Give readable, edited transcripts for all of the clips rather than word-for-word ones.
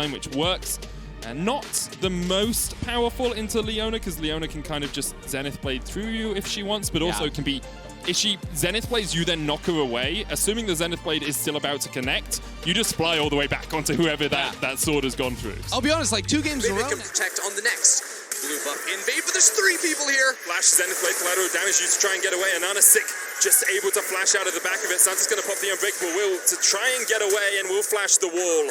time, which works. And not the most powerful into Leona, because Leona can kind of just Zenith Blade through you if she wants, but also can be... If she Zenith Blades you, then knock her away. Assuming the Zenith Blade is still about to connect, you just fly all the way back onto whoever that sword has gone through. I'll be honest, like 2 games in a row. They can protect on the next. Blue buff invade, but there's 3 people here. Flash Zenith Blade collateral damage used to try and get away. Anana sick, just able to flash out of the back of it. Santa's going to pop the Unbreakable Will to try and get away, and will flash the wall.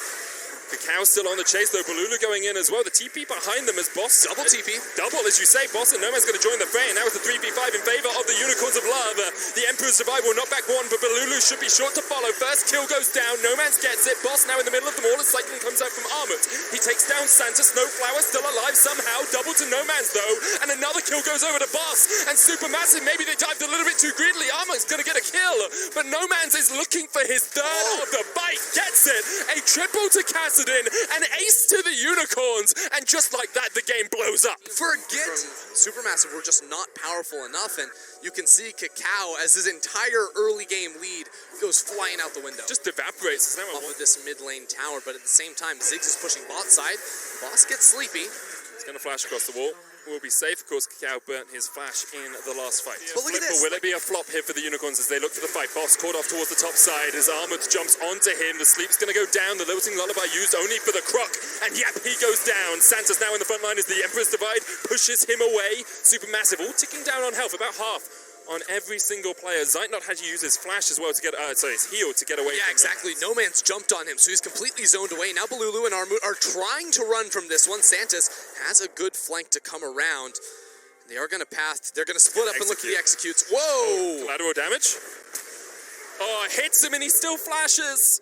Kakao still on the chase though, Balulu going in as well. The TP behind them as Boss. Double TP. Double, as you say, Boss and Nomad's going to join the fray. And now it's a 3v5 in favor of the Unicorns of Love. The Emperor's Survival, knock back 1, but Balulu should be short to follow. First kill goes down, Nomad's gets it. Boss now in the middle of them all as Cycling comes out from Armut. He takes down Santa, Snowflower still alive somehow. Double to Nomad's though, and another kill goes over to Boss. And Supermassive, maybe they dived a little bit too greedily. Armut's going to get a kill, but Nomad's is looking for his third of the bite. Gets it, a triple to Kassadin, an ace to the Unicorns, and just like that, the game blows up. Forget Supermassive were just not powerful enough, and you can see Kakao as his entire early game lead goes flying out the window. Just evaporates off of this mid lane tower, but at the same time, Ziggs is pushing bot side. Boss gets sleepy. He's going to flash across the wall. Will be safe. Of course, Kakao burnt his flash in the last fight. But look at this. Will it be a flop here for the Unicorns as they look for the fight? Boss caught off towards the top side as Armut jumps onto him. The sleep's going to go down. The lilting lullaby used only for the croc. And yep, he goes down. Santa's now in the front line as the Emperor's Divide pushes him away. Supermassive, all ticking down on health, about half on every single player. Zeitnot had to use his flash as well to get, his heal to get away. Yeah, exactly. No Man's jumped on him, so he's completely zoned away. Now Balulu and Armut are trying to run from this one. Santas has a good flank to come around. They are going to pass. They're going to split up and look for the executes. Whoa! Collateral damage. Oh, hits him and he still flashes.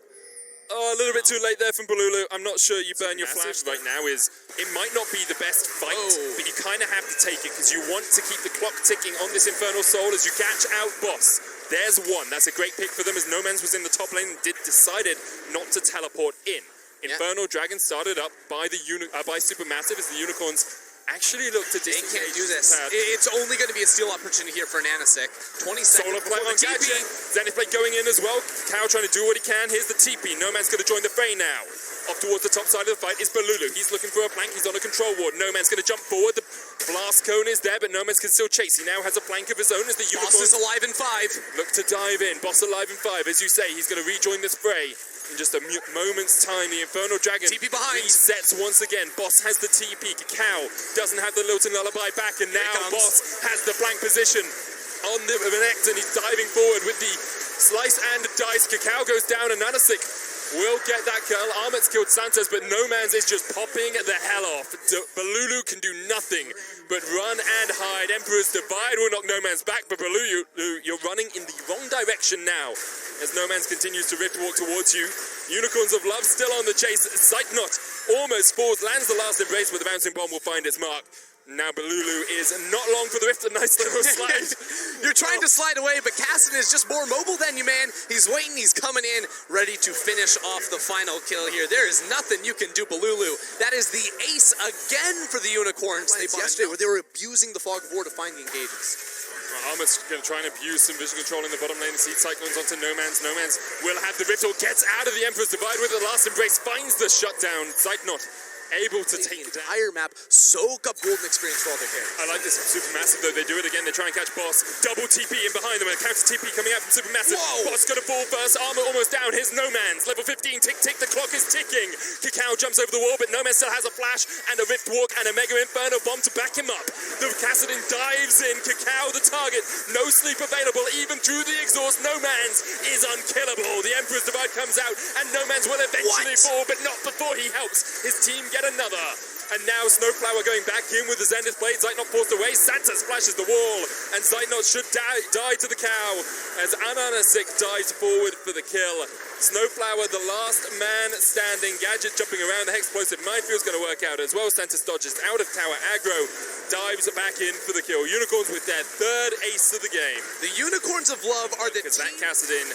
Oh, a little bit too late there from Balulu. I'm not sure you burn your flash right now. It might not be the best fight, but you kind of have to take it because you want to keep the clock ticking on this Infernal Soul as you catch out Boss. There's one. That's a great pick for them as No Man's was in the top lane and decided not to teleport in. Infernal Dragon started up by Supermassive as the Unicorns actually look to disengage. They can't do this. It's only going to be a steal opportunity here for Nanasik. 20 seconds Solar Flame on TP. Zenith Blade going in as well. Cow trying to do what he can. Here's the TP. No Man's going to join the fray now. Off towards the top side of the fight is Balulu. He's looking for a flank. He's on a control ward. No Man's going to jump forward. The blast cone is there, but No Man's can still chase. He now has a flank of his own as the Unicorns. Boss is alive in 5. Look to dive in. Boss alive in 5. As you say, he's going to rejoin this fray. In just a moment's time, the Infernal Dragon TP behind. Resets once again. Boss has the TP. Kakao doesn't have the Lilting Lullaby back, and now Boss has the flank position on the connect, and he's diving forward with the slice and dice. Kakao goes down, and Nanasik will get that kill. Armut's killed Santos, but No Man's is just popping the hell off. Balulu can do nothing but run and hide. Emperor's Divide will knock No Man's back, but Balulu, you're running in the wrong direction now as No Man's continues to rift walk towards you. Unicorns of Love still on the chase. Zeitnot almost falls, lands the last embrace, but the bouncing bomb will find its mark. Now Balulu is not long for the rift. A nice little slide. You're trying to slide away, but Kassadin is just more mobile than you, man. He's waiting. He's coming in, ready to finish off the final kill here. There is nothing you can do, Balulu. That is the ace again for the Unicorns. They yesterday where they were abusing the Fog of War to find the engages. Armut's going to try and abuse some vision control in the bottom lane. Seed Cyclones onto No Man's. No Man's will have the Ripple. Gets out of the Emperor's Divide with the last embrace. Finds the shutdown. Zeitnot able to take the entire map, soak up golden experience for all their characters. I like this Supermassive though. They do it again. They try and catch Boss. Double TP in behind them. A counter TP coming out from Supermassive. Whoa. Boss gonna fall first. Armor almost down. Here's No Man's. Level 15. Tick tick. The clock is ticking. Kakao jumps over the wall, but No Man still has a flash and a Rift Walk and a Mega Inferno Bomb to back him up. The Kassadin dives in. Kakao the target. No sleep available even through the exhaust. No Man's is unkillable. The Emperor's Divide comes out and No Man's will eventually fall, but not before he helps his team get another. And now Snowflower going back in with the Zenith Blade. Zeitnot forced away. Santa splashes the wall. And Zeitnot should die to the cow as Ananasik dives forward for the kill. Snowflower, the last man standing. Gadget jumping around. The Hexplosive Mindfield's going to work out as well. Santos dodges out of tower aggro. Dives back in for the kill. Unicorns with their third ace of the game. The Unicorns of Love are the team. That Kassadin,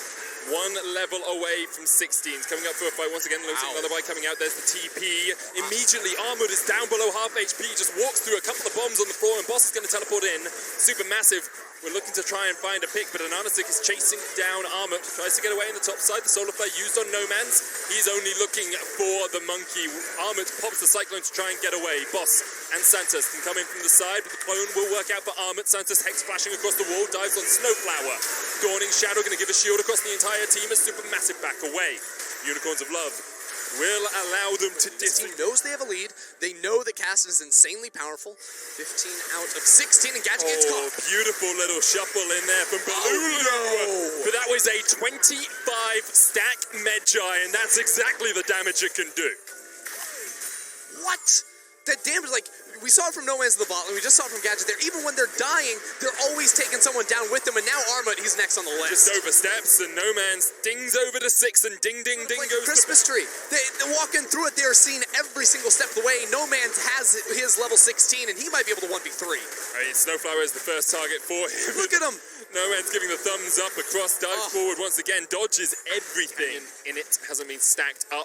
one level away from 16s. Coming up for a fight once again. Losing Lullaby coming out. There's the TP. Immediately, Armut is down below half HP. Just walks through a couple of bombs on the floor, and Boss is going to teleport in. Supermassive We're looking to try and find a pick, but Ananasik is chasing down Armut. Tries to get away in the top side. The Solar Flare used on No Man's. He's only looking for the monkey. Armut pops the Cyclone to try and get away. Boss and Santos can come in from the side, but the clone will work out for Armut. Santos Hex flashing across the wall, dives on Snowflower. Dawning Shadow going to give a shield across the entire team as Supermassive back away. Unicorns of Love will allow them to This team knows they have a lead. They know that Caston is insanely powerful. 15 out of 16, and Gadget gets caught. Beautiful little shuffle in there from Balulu. No. But that was a 25 stack Medjay, and that's exactly the damage it can do. What? That damage, like, we saw it from No Man's in the bot lane, we just saw it from Gadget there. Even when they're dying, they're always taking someone down with them, and now Armut, he's next on the list. Just oversteps, and No Man's dings over to 6, and ding, ding, ding like goes Christmas tree. They're walking through it, they're seeing every single step of the way. No Man's has his level 16, and he might be able to 1v3. Right, Snowflower is the first target for him. Look at him. No Man's giving the thumbs up across, dives forward once again, dodges everything in it, hasn't been stacked up.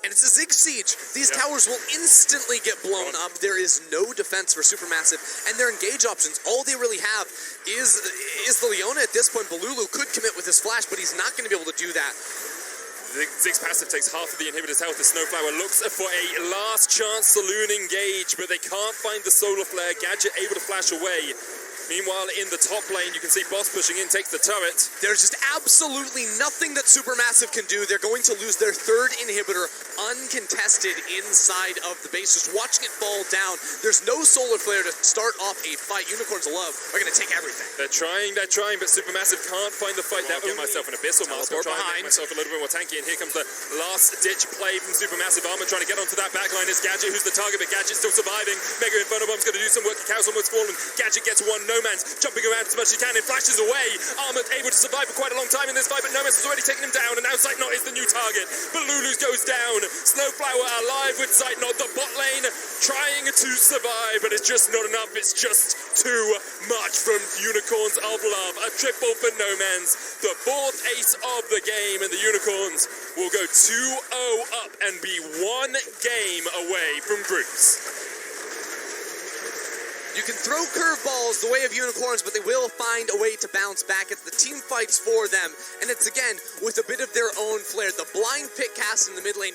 And it's a Zig Siege. These towers will instantly get blown up. There is no defense for Supermassive, and their engage options, all they really have is the Leona at this point. Balulu could commit with his flash, but he's not going to be able to do that. Zig's passive takes half of the inhibitor's health. The Snowflower looks for a last chance saloon engage, but they can't find the Solar Flare. Gadget able to flash away. Meanwhile, in the top lane, you can see Boss pushing in, takes the turret. There's just absolutely nothing that Supermassive can do. They're going to lose their third inhibitor uncontested inside of the base. Just watching it fall down. There's no Solar Flare to start off a fight. Unicorns of Love are going to take everything. They're trying, but Supermassive can't find the fight. I'll get myself an Abyssal Mask. I'll try and make myself a little bit more tanky, and here comes the last-ditch play from Supermassive. Armor trying to get onto that backline is Gadget, who's the target, but Gadget's still surviving. Mega Inferno Bomb's going to do some work. Chaos almost fallen. Gadget gets one. No Man's jumping around as much as he can and flashes away. Armor able to survive for quite a long time in this fight, but No Man's has already taken him down, and now Sightknot is the new target. But Lulu's goes down. Snowflower alive with Sightknot. The bot lane trying to survive, but it's just not enough. It's just too much from Unicorns of Love. A triple for No Man's. The fourth ace of the game, and the Unicorns will go 2-0 up and be one game away from groups. You can throw curveballs the way of Unicorns, but they will find a way to bounce back. It's the team fights for them, and it's again with a bit of their own flair. The blind pick cast in the mid lane.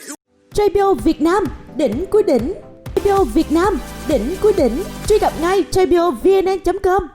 JBO Việt Nam, đỉnh cuối đỉnh. JBO Việt Nam, đỉnh cuối đỉnh. Truy cập ngay jbovnn.com.